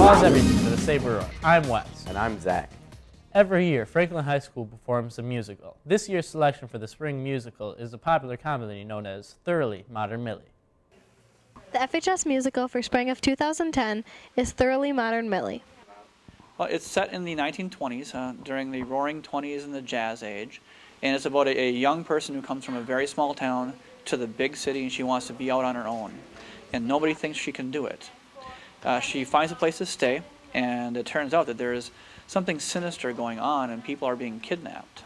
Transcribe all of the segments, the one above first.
Pause everything for the Saber Roar. I'm Wes. And I'm Zach. Every year, Franklin High School performs a musical. This year's selection for the spring musical is a popular comedy known as Thoroughly Modern Millie. The FHS musical for spring of 2010 is Thoroughly Modern Millie. Well, it's set in the 1920s, during the Roaring '20s and the Jazz Age, and it's about a young person who comes from a very small town to the big city, and she wants to be out on her own, and nobody thinks she can do it. She finds a place to stay, and it turns out that there is something sinister going on, and people are being kidnapped.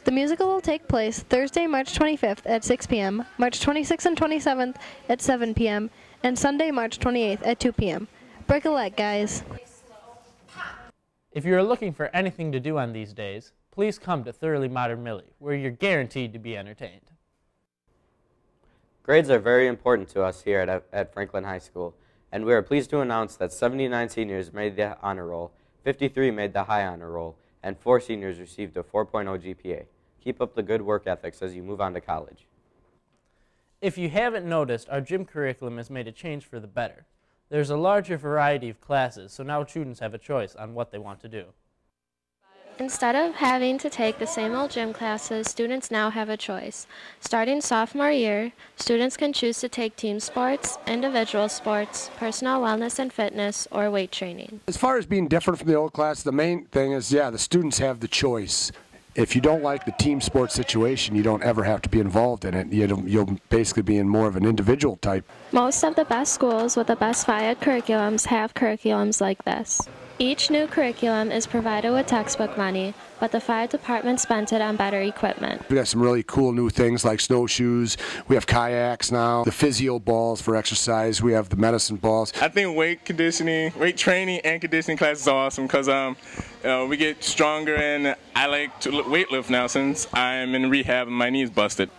The musical will take place Thursday, March 25th at 6 p.m., March 26th and 27th at 7 p.m., and Sunday, March 28th at 2 p.m. Break a leg, guys. If you are looking for anything to do on these days, please come to Thoroughly Modern Millie, where you're guaranteed to be entertained. Grades are very important to us here at Franklin High School, and we are pleased to announce that 79 seniors made the honor roll, 53 made the high honor roll, and 4 seniors received a 4.0 GPA. Keep up the good work ethics as you move on to college. If you haven't noticed, our gym curriculum has made a change for the better. There's a larger variety of classes, so now students have a choice on what they want to do. Instead of having to take the same old gym classes, students now have a choice. Starting sophomore year, students can choose to take team sports, individual sports, personal wellness and fitness, or weight training. As far as being different from the old class, the main thing is, the students have the choice. If you don't like the team sports situation, you don't ever have to be involved in it. You'll basically be in more of an individual type. Most of the best schools with the best FIAD curriculums have curriculums like this. Each new curriculum is provided with textbook money, but the FIAD department spent it on better equipment. We got some really cool new things like snowshoes. We have kayaks now, the physio balls for exercise. We have the medicine balls. I think weight training and conditioning class is awesome because we get stronger, and I like to weightlift now since I'm in rehab and my knee's busted.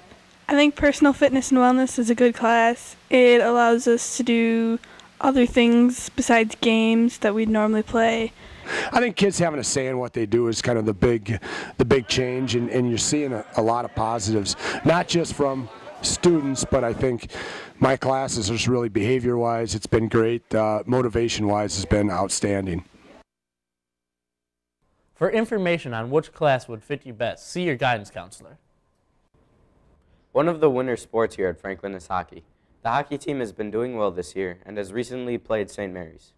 I think personal fitness and wellness is a good class. It allows us to do other things besides games that we'd normally play. I think kids having a say in what they do is kind of the big change, and you're seeing a lot of positives, not just from students, but I think my classes are just really behavior-wise, it's been great. Motivation-wise has been outstanding. For information on which class would fit you best, see your guidance counselor. One of the winter sports here at Franklin is hockey. The hockey team has been doing well this year and has recently played St. Mary's.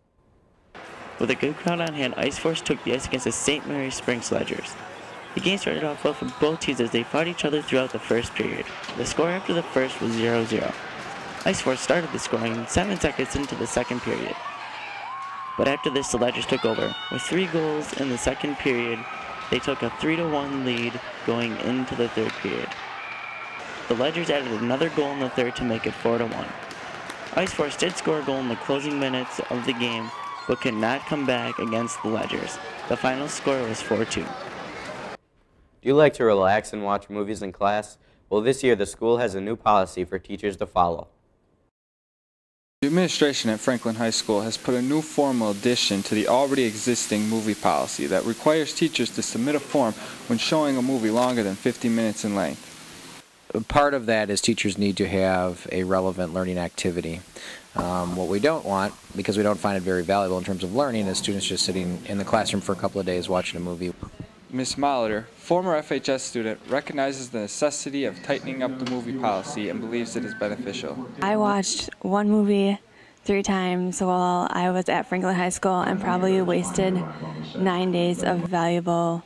With a good crowd on hand, Ice Force took the ice against the St. Mary's Spring Sledgers. The game started off well for both teams as they fought each other throughout the first period. The score after the first was 0-0. Ice Force started the scoring 7 seconds into the second period. But after this, the Ledgers took over. With 3 goals in the second period, they took a 3-1 lead going into the third period. The Ledgers added another goal in the third to make it 4-1. Ice Force did score a goal in the closing minutes of the game, but could not come back against the Ledgers. The final score was 4-2. Do you like to relax and watch movies in class? Well, this year the school has a new policy for teachers to follow. The administration at Franklin High School has put a new formal addition to the already existing movie policy that requires teachers to submit a form when showing a movie longer than 50 minutes in length. Part of that is teachers need to have a relevant learning activity. What we don't want, because we don't find it very valuable in terms of learning, is students just sitting in the classroom for a couple of days watching a movie. Ms. Molitor, former FHS student, recognizes the necessity of tightening up the movie policy and believes it is beneficial. I watched one movie 3 times while I was at Franklin High School and probably wasted 9 days of valuable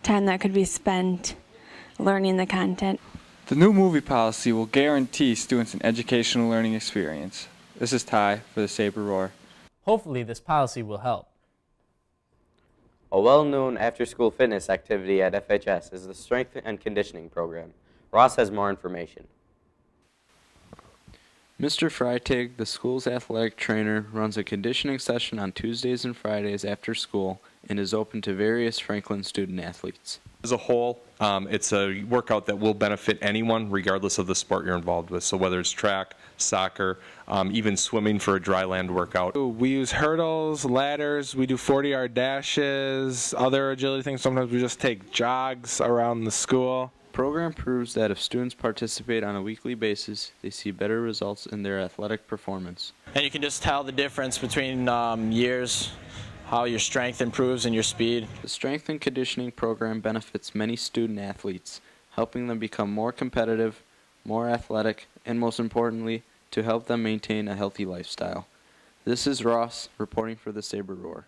time that could be spent learning the content. The new movie policy will guarantee students an educational learning experience. This is Ty for the Saber Roar. Hopefully this policy will help. A well-known after-school fitness activity at FHS is the Strength and Conditioning Program. Ross has more information. Mr. Freitag, the school's athletic trainer, runs a conditioning session on Tuesdays and Fridays after school and is open to various Franklin student athletes. As a whole, it's a workout that will benefit anyone regardless of the sport you're involved with. So whether it's track, soccer, even swimming for a dry land workout. We use hurdles, ladders, we do 40-yard dashes, other agility things. Sometimes we just take jogs around the school. The program proves that if students participate on a weekly basis, they see better results in their athletic performance. And you can just tell the difference between years how your strength improves and your speed. The strength and conditioning program benefits many student athletes, helping them become more competitive, more athletic, and most importantly, to help them maintain a healthy lifestyle. This is Ross reporting for the Saber Roar.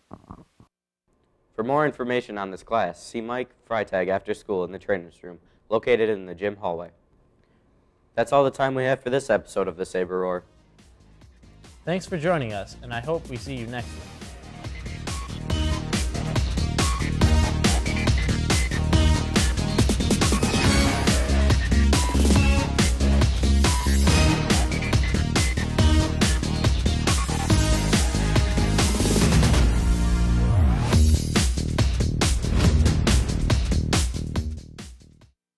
For more information on this class, see Mike Freitag after school in the trainer's room, located in the gym hallway. That's all the time we have for this episode of the Saber Roar. Thanks for joining us, and I hope we see you next week.